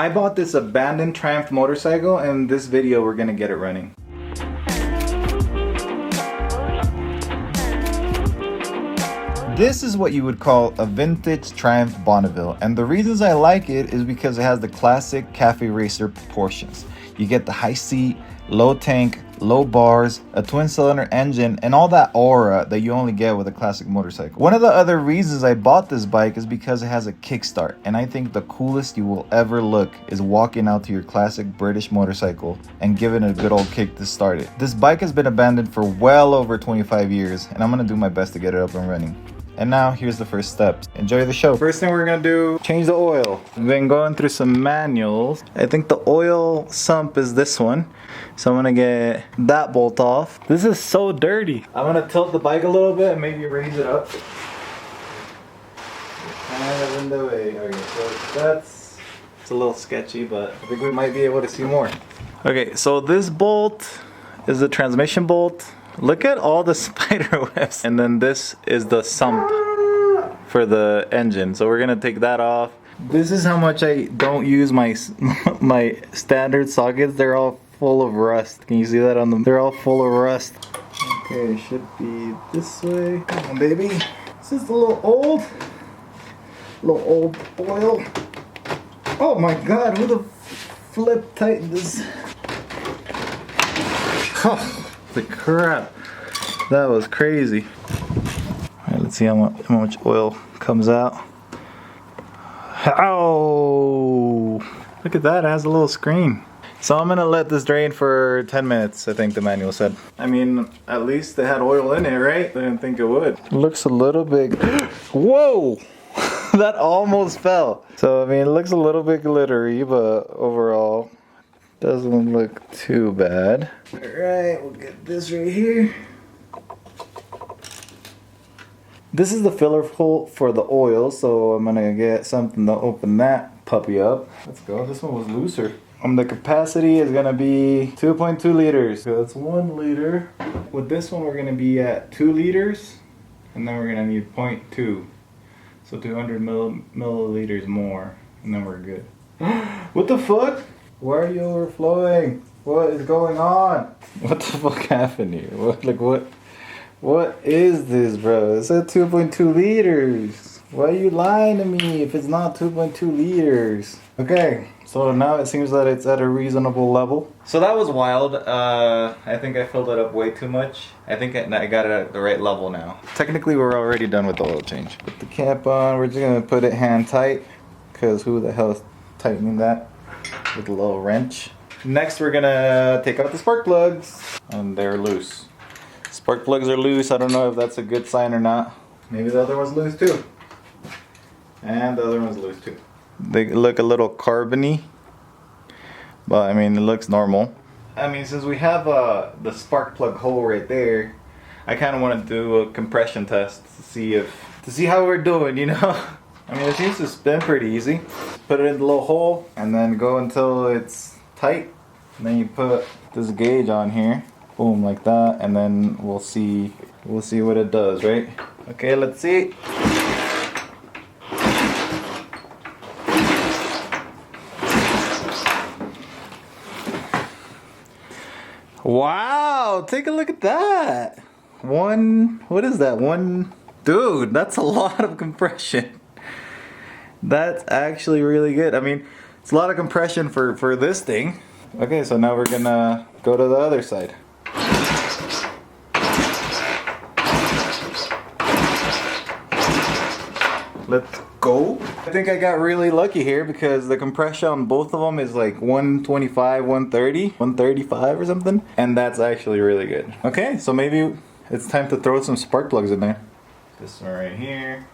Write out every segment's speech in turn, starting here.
I bought this abandoned Triumph motorcycle, and in this video we're gonna get it running. This is what you would call a vintage Triumph Bonneville, and the reasons I like it is because it has the classic cafe racer proportions. You get the high seat, low tank, low bars, a twin cylinder engine, and all that aura that you only get with a classic motorcycle. One of the other reasons I bought this bike is because it has a kickstart, and I think the coolest you will ever look is walking out to your classic British motorcycle and giving it a good old kick to start it. This bike has been abandoned for well over 25 years, and I'm gonna do my best to get it up and running. And now, here's the first steps. Enjoy the show. First thing we're gonna do, change the oil. I've been going through some manuals. I think the oil sump is this one. So I'm gonna get that bolt off. This is so dirty. I'm gonna tilt the bike a little bit and maybe raise it up. Kind of in the way. Okay, so it's a little sketchy, but I think we might be able to see more. Okay, so this bolt is the transmission bolt. Look at all the spider webs. And then this is the sump for the engine. So we're gonna take that off. This is how much I don't use my standard sockets. They're all full of rust. Can you see that on them? They're all full of rust. Okay, it should be this way. Come on, baby. This is a little old oil. Oh my God, who the flip tightened this? Oh. The crap, that was crazy. All right, let's see how much oil comes out. Oh, look at that, it has a little screen. So I'm gonna let this drain for 10 minutes, I think the manual said. I mean, at least they had oil in it, right? I didn't think it would. It looks a little bit, whoa! That almost fell. So I mean, it looks a little bit glittery, but overall, doesn't look too bad. Alright, we'll get this right here. This is the filler hole for the oil, so I'm gonna get something to open that puppy up. Let's go, this one was looser. The capacity is gonna be 2.2 liters. So that's 1 liter. With this one we're gonna be at 2 liters, and then we're gonna need 0.2. So 200 milliliters more, and then we're good. What the fuck? Why are you overflowing? What is going on? What the fuck happened here? What is this, bro? It said 2.2 liters. Why are you lying to me if it's not 2.2 liters? Okay, so now it seems that it's at a reasonable level. So that was wild. I think I filled it up way too much. I think I got it at the right level now. Technically, we're already done with the oil change. Put the cap on. We're just gonna put it hand tight, because who the hell is tightening that with a little wrench? Next we're gonna take out the spark plugs, and they're loose. Spark plugs are loose. I don't know if that's a good sign or not. Maybe the other one's loose too. And the other one's loose too. They look a little carbony, but I mean it looks normal. I mean, since we have the spark plug hole right there, I kind of want to do a compression test to see how we're doing, you know. I mean, it seems to spin pretty easy. Put it in the little hole and then go until it's tight. And then you put this gauge on here, boom, like that, and then we'll see what it does, right? Okay, let's see. Wow, take a look at that. What is that? Dude, that's a lot of compression. That's actually really good. I mean, it's a lot of compression for this thing. Okay, so now we're gonna go to the other side. Let's go. I think I got really lucky here because the compression on both of them is like 125, 130, 135 or something. And that's actually really good. Okay, so maybe it's time to throw some spark plugs in there. This one right here.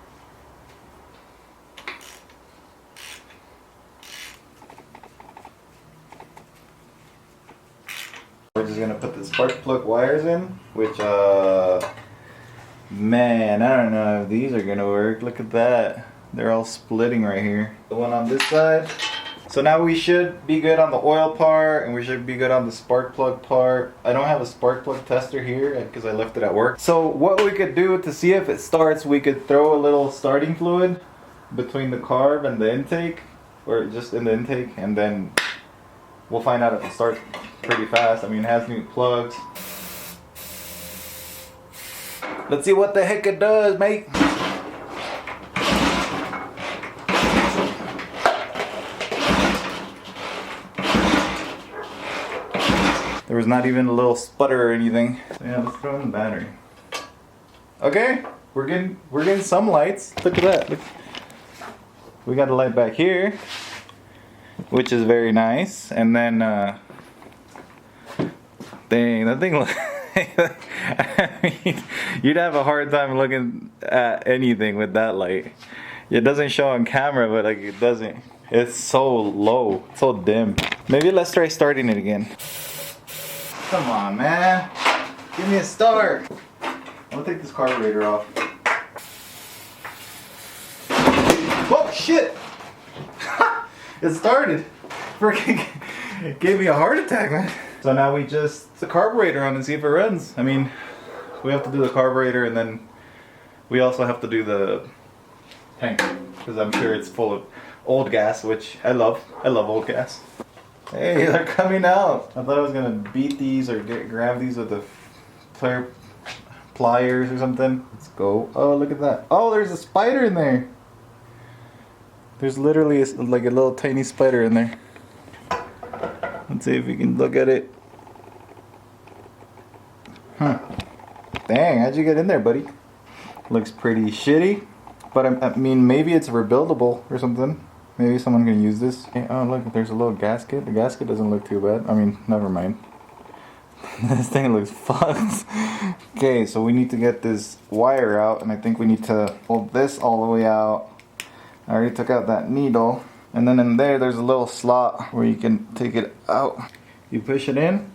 We're just gonna put the spark plug wires in, which man, I don't know if these are gonna work. Look at that. They're all splitting right here. The one on this side. So now we should be good on the oil part, and we should be good on the spark plug part. I don't have a spark plug tester here because I left it at work. So what we could do to see if it starts, we could throw a little starting fluid between the carb and the intake, or just in the intake, and then we'll find out if it starts pretty fast. I mean, it has new plugs. Let's see what the heck it does, mate. There was not even a little sputter or anything. So yeah, let's throw in the battery. Okay, we're getting some lights. Look at that. Look. We got a light back here, which is very nice. And then, dang, that thing looks. I mean, you'd have a hard time looking at anything with that light. It doesn't show on camera, but like it doesn't. It's so low, so dim. Maybe let's try starting it again. Come on, man. Give me a start. I'll take this carburetor off. Oh shit! It started. Freaking gave me a heart attack, man. So now we just put the carburetor on and see if it runs. I mean, we have to do the carburetor and then we also have to do the tank because I'm sure it's full of old gas, which I love. I love old gas. Hey, they're coming out. I thought I was gonna beat these or grab these with the pliers or something. Let's go. Oh, look at that. Oh, there's a spider in there. There's literally like a little tiny spider in there. Let's see if we can look at it. Huh. Dang, how'd you get in there, buddy? Looks pretty shitty. But I mean, maybe it's rebuildable or something. Maybe someone can use this. Hey, oh, look, there's a little gasket. The gasket doesn't look too bad. I mean, never mind. This thing looks fucked. Okay, so we need to get this wire out, and I think we need to hold this all the way out. I already took out that needle. And then in there, there's a little slot where you can take it out. You push it in,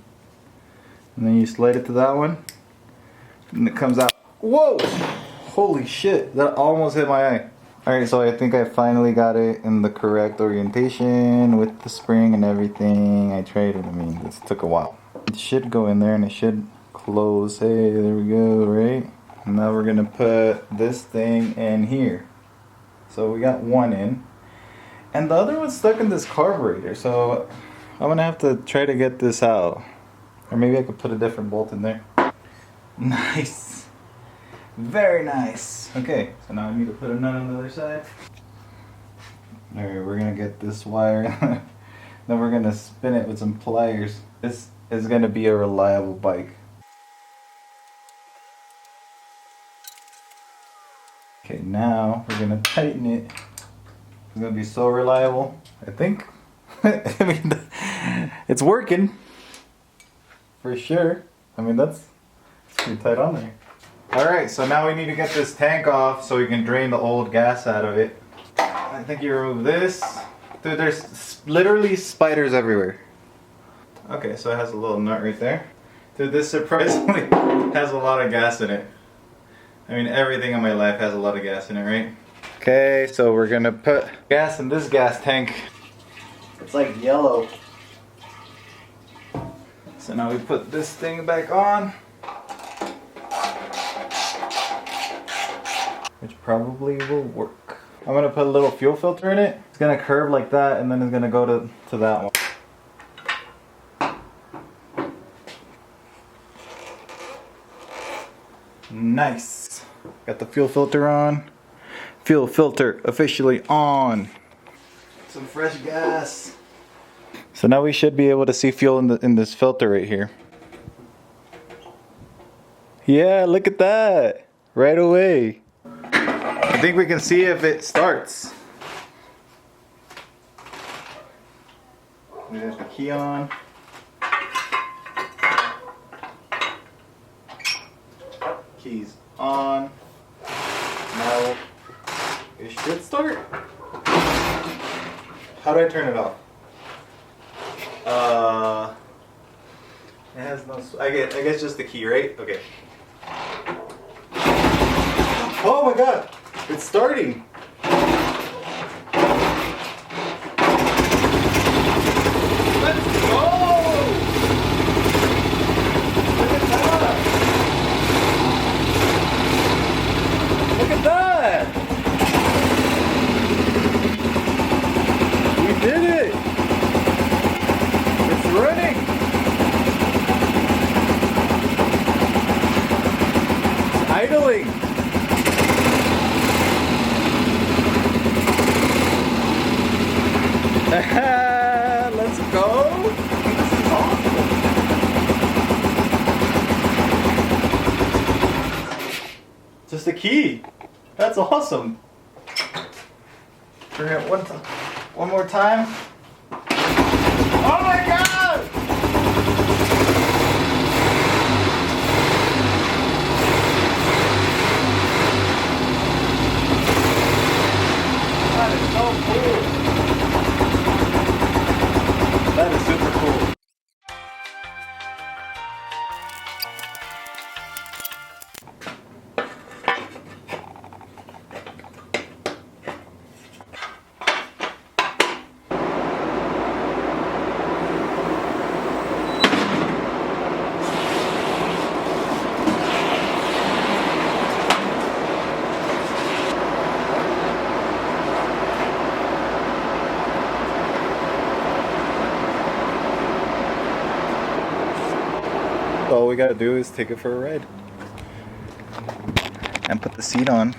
and then you slide it to that one, and it comes out. Whoa! Holy shit, that almost hit my eye. Alright, so I think I finally got it in the correct orientation with the spring and everything. I tried it, I mean, this took a while. It should go in there and it should close. Hey, there we go, right? And now we're gonna put this thing in here. So we got one in. And the other one's stuck in this carburetor, so I'm gonna have to try to get this out. Or maybe I could put a different bolt in there. Nice. Very nice. Okay, so now I need to put a nut on the other side. Alright, we're gonna get this wire. Then we're gonna spin it with some pliers. This is gonna be a reliable bike. Okay, now we're gonna tighten it. It's gonna be so reliable. I think. I mean, it's working. For sure. I mean, that's pretty tight on there. Alright, so now we need to get this tank off so we can drain the old gas out of it. I think you remove this. Dude, there's literally spiders everywhere. Okay, so it has a little nut right there. Dude, this surprisingly has a lot of gas in it. I mean, everything in my life has a lot of gas in it, right? Okay, so we're gonna put gas in this gas tank. It's like yellow. So now we put this thing back on. Which probably will work. I'm gonna put a little fuel filter in it. It's gonna curve like that and then it's gonna go to that one. Nice. Got the fuel filter on. Fuel filter officially on. Some fresh gas. So now we should be able to see fuel in this filter right here. Yeah, look at that. Right away. I think we can see if it starts. We have the key on. Keys on. Now it should start. How do I turn it off? It has no. I guess just the key, right? Okay. Oh my god! It's starting. Let's go! Look at that! Look at that! We Let's go. This is awesome. Just a key. That's awesome. Bring it one more time. Oh my god! That is so cool. That is super cool. All we gotta do is take it for a ride and put the seat on.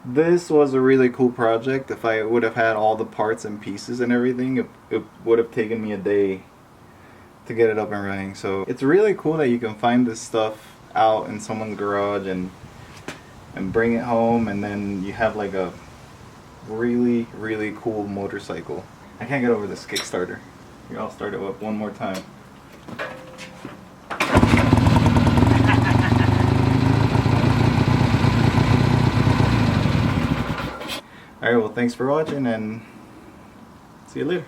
This was a really cool project. If I would have had all the parts and pieces and everything, it would have taken me a day to get it up and running. So it's really cool that you can find this stuff out in someone's garage and bring it home, and then you have like a really cool motorcycle. I can't get over this Kickstarter. Here, I'll start it up one more time. Alright, well, thanks for watching, and see you later.